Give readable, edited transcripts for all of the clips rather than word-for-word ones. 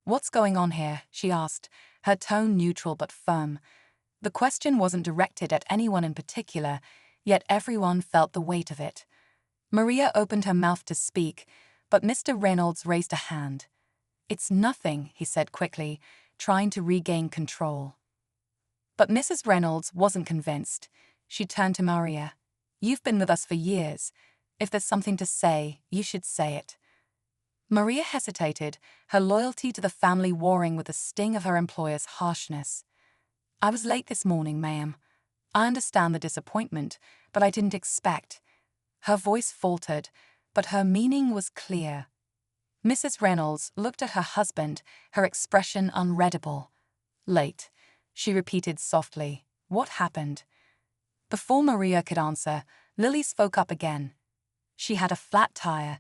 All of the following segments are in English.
"What's going on here?" she asked, her tone neutral but firm. The question wasn't directed at anyone in particular, yet everyone felt the weight of it. Maria opened her mouth to speak, but Mr. Reynolds raised a hand. "It's nothing," he said quickly, trying to regain control. But Mrs. Reynolds wasn't convinced. She turned to Maria. "You've been with us for years. If there's something to say, you should say it." Maria hesitated, her loyalty to the family warring with the sting of her employer's harshness. "I was late this morning, ma'am. I understand the disappointment, but I didn't expect." Her voice faltered, but her meaning was clear. Mrs. Reynolds looked at her husband, her expression unreadable. "Late," she repeated softly. "What happened?" Before Maria could answer, Lily spoke up again. "She had a flat tire.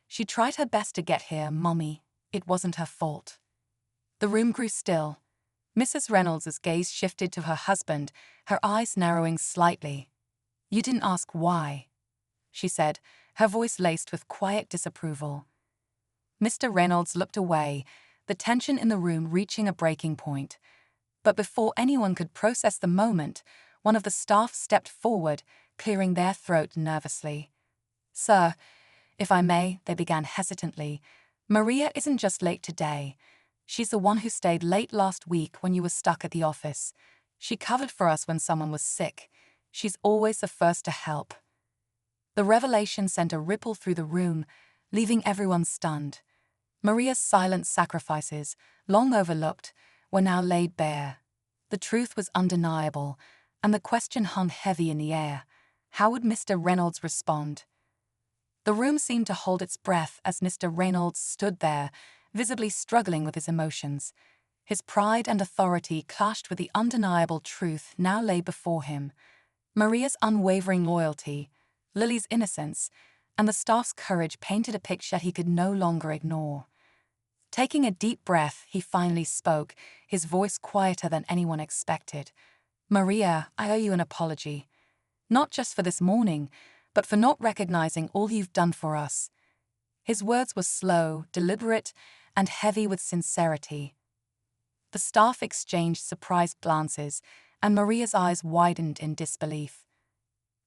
She tried her best to get here, Mummy. It wasn't her fault." The room grew still. Mrs. Reynolds' gaze shifted to her husband, her eyes narrowing slightly. "You didn't ask why," she said, her voice laced with quiet disapproval. Mr. Reynolds looked away, the tension in the room reaching a breaking point. But before anyone could process the moment, one of the staff stepped forward, clearing their throat nervously. "Sir, if I may," they began hesitantly, "Maria isn't just late today. She's the one who stayed late last week when you were stuck at the office. She covered for us when someone was sick. She's always the first to help." The revelation sent a ripple through the room, leaving everyone stunned. Maria's silent sacrifices, long overlooked, were now laid bare. The truth was undeniable, and the question hung heavy in the air. How would Mr. Reynolds respond? The room seemed to hold its breath as Mr. Reynolds stood there, visibly struggling with his emotions. His pride and authority clashed with the undeniable truth now lay before him. Maria's unwavering loyalty, Lily's innocence, and the staff's courage painted a picture he could no longer ignore. Taking a deep breath, he finally spoke, his voice quieter than anyone expected. "Maria, I owe you an apology. Not just for this morning, but for not recognizing all you've done for us." His words were slow, deliberate, and heavy with sincerity. The staff exchanged surprised glances, and Maria's eyes widened in disbelief.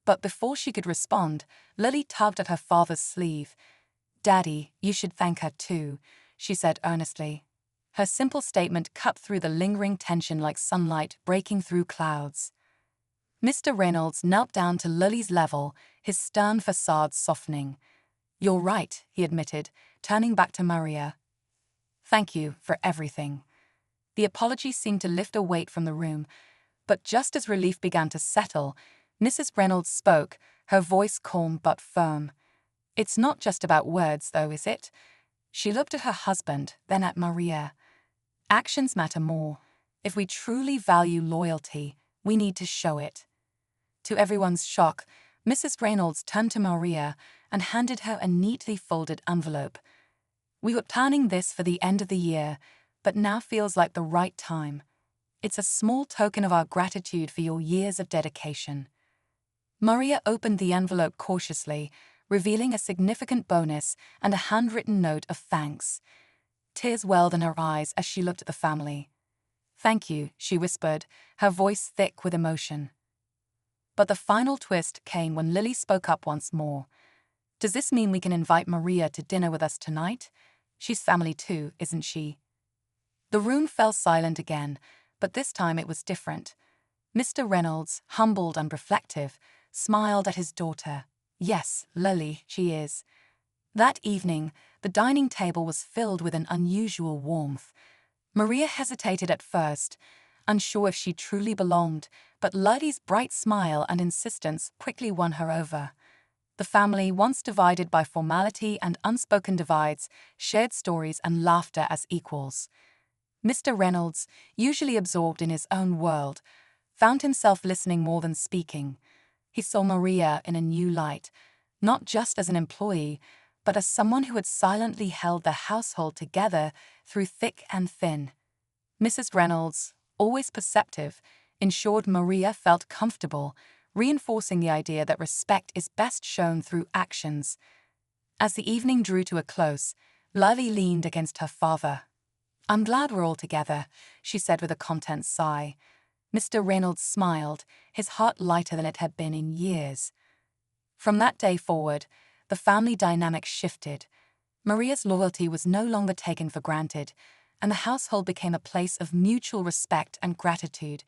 But before she could respond, Lily tugged at her father's sleeve. "Daddy, you should thank her too," she said earnestly. Her simple statement cut through the lingering tension like sunlight breaking through clouds. Mr. Reynolds knelt down to Lily's level, his stern facade softening. "You're right," he admitted, turning back to Maria. "Thank you for everything." The apology seemed to lift a weight from the room, but just as relief began to settle, Mrs. Reynolds spoke, her voice calm but firm. "It's not just about words, though, is it?" She looked at her husband, then at Maria. "Actions matter more. If we truly value loyalty, we need to show it." To everyone's shock, Mrs. Reynolds turned to Maria and handed her a neatly folded envelope. "We were planning this for the end of the year, but now feels like the right time. It's a small token of our gratitude for your years of dedication." Maria opened the envelope cautiously, revealing a significant bonus and a handwritten note of thanks. Tears welled in her eyes as she looked at the family. "Thank you," she whispered, her voice thick with emotion. But the final twist came when Lily spoke up once more. "Does this mean we can invite Maria to dinner with us tonight? She's family too, isn't she?" The room fell silent again, but this time it was different. Mr. Reynolds, humbled and reflective, smiled at his daughter. "Yes, Lily, she is." That evening, the dining table was filled with an unusual warmth. Maria hesitated at first, unsure if she truly belonged, but Lily's bright smile and insistence quickly won her over. The family, once divided by formality and unspoken divides, shared stories and laughter as equals. Mr. Reynolds, usually absorbed in his own world, found himself listening more than speaking. He saw Maria in a new light, not just as an employee, but as someone who had silently held the household together through thick and thin. Mrs. Reynolds, always perceptive, ensured Maria felt comfortable, reinforcing the idea that respect is best shown through actions. As the evening drew to a close, Lily leaned against her father. "I'm glad we're all together," she said with a content sigh. Mr. Reynolds smiled, his heart lighter than it had been in years. From that day forward, the family dynamic shifted. Maria's loyalty was no longer taken for granted, and the household became a place of mutual respect and gratitude,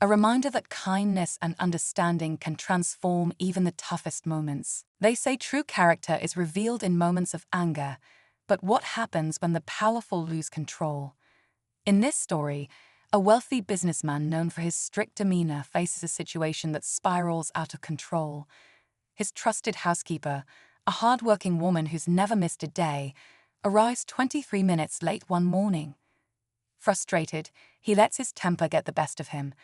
a reminder that kindness and understanding can transform even the toughest moments. They say true character is revealed in moments of anger, but what happens when the powerful lose control? In this story, a wealthy businessman known for his strict demeanor faces a situation that spirals out of control. His trusted housekeeper, a hard-working woman who's never missed a day, arrives 23 minutes late one morning. Frustrated, he lets his temper get the best of him,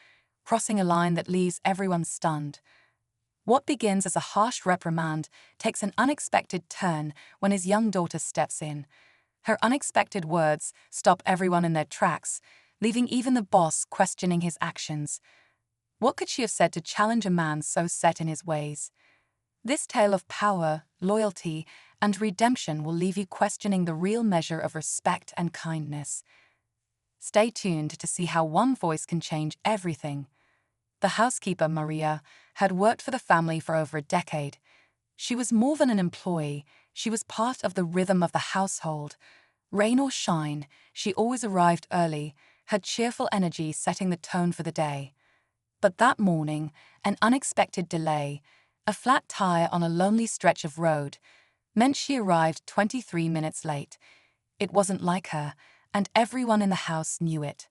crossing a line that leaves everyone stunned. What begins as a harsh reprimand takes an unexpected turn when his young daughter steps in. Her unexpected words stop everyone in their tracks, leaving even the boss questioning his actions. What could she have said to challenge a man so set in his ways? This tale of power, loyalty, and redemption will leave you questioning the real measure of respect and kindness. Stay tuned to see how one voice can change everything. The housekeeper, Maria, had worked for the family for over a decade. She was more than an employee, she was part of the rhythm of the household. Rain or shine, she always arrived early, her cheerful energy setting the tone for the day. But that morning, an unexpected delay, a flat tire on a lonely stretch of road, meant she arrived 23 minutes late. It wasn't like her, and everyone in the house knew it.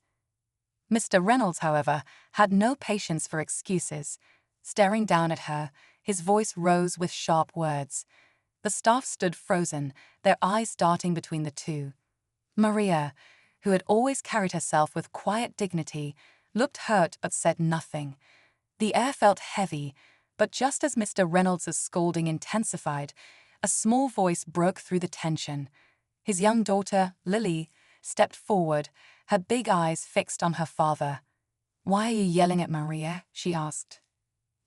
Mr. Reynolds, however, had no patience for excuses. Staring down at her, his voice rose with sharp words. The staff stood frozen, their eyes darting between the two. Maria, who had always carried herself with quiet dignity, looked hurt but said nothing. The air felt heavy, but just as Mr. Reynolds' scolding intensified, a small voice broke through the tension. His young daughter, Lily, stepped forward, her big eyes fixed on her father. "Why are you yelling at Maria?" she asked.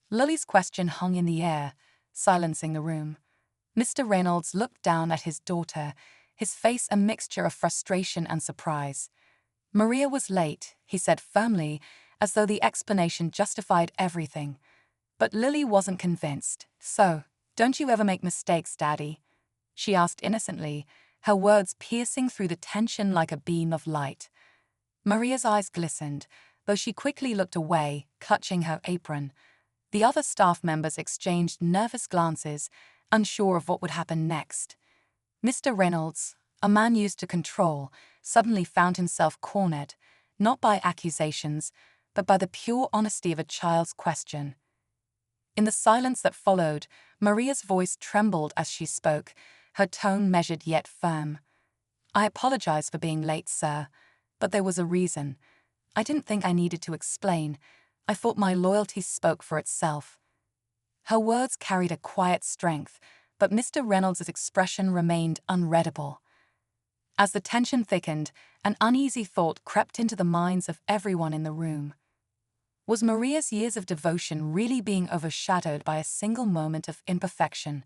Lily's question hung in the air, silencing the room. Mr. Reynolds looked down at his daughter, his face a mixture of frustration and surprise. "Maria was late," he said firmly, as though the explanation justified everything. But Lily wasn't convinced. "So, don't you ever make mistakes, Daddy?" she asked innocently, her words piercing through the tension like a beam of light. Maria's eyes glistened, though she quickly looked away, clutching her apron. The other staff members exchanged nervous glances, unsure of what would happen next. Mr. Reynolds, a man used to control, suddenly found himself cornered, not by accusations, but by the pure honesty of a child's question. In the silence that followed, Maria's voice trembled as she spoke, her tone measured yet firm. "I apologize for being late, sir, but there was a reason. I didn't think I needed to explain. I thought my loyalty spoke for itself." Her words carried a quiet strength, but Mr. Reynolds' expression remained unreadable. As the tension thickened, an uneasy thought crept into the minds of everyone in the room. Was Maria's years of devotion really being overshadowed by a single moment of imperfection?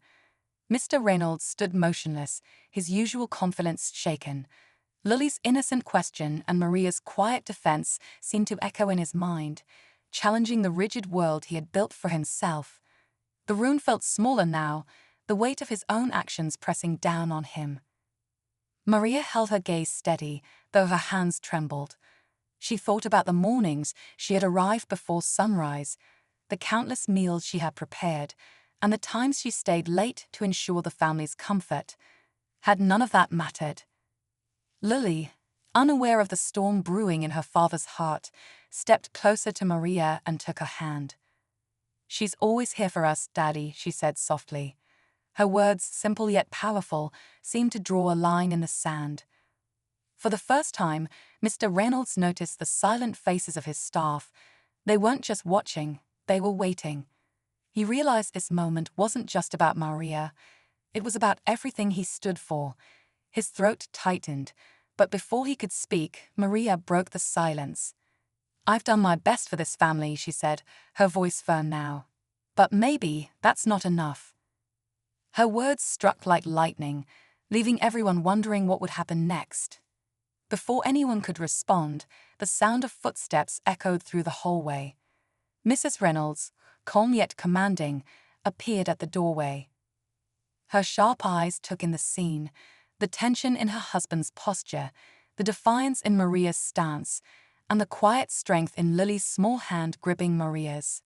Mr. Reynolds stood motionless, his usual confidence shaken. Lily's innocent question and Maria's quiet defense seemed to echo in his mind, challenging the rigid world he had built for himself. The room felt smaller now, the weight of his own actions pressing down on him. Maria held her gaze steady, though her hands trembled. She thought about the mornings she had arrived before sunrise, the countless meals she had prepared, and the times she stayed late to ensure the family's comfort. Had none of that mattered? Lily, unaware of the storm brewing in her father's heart, stepped closer to Maria and took her hand. "She's always here for us, Daddy," she said softly. Her words, simple yet powerful, seemed to draw a line in the sand. For the first time, Mr. Reynolds noticed the silent faces of his staff. They weren't just watching, they were waiting. He realized this moment wasn't just about Maria. It was about everything he stood for. His throat tightened, but before he could speak, Maria broke the silence. "I've done my best for this family," she said, her voice firm now. "But maybe that's not enough." Her words struck like lightning, leaving everyone wondering what would happen next. Before anyone could respond, the sound of footsteps echoed through the hallway. Mrs. Reynolds, calm yet commanding, appeared at the doorway. Her sharp eyes took in the scene, the tension in her husband's posture, the defiance in Maria's stance, and the quiet strength in Lily's small hand gripping Maria's.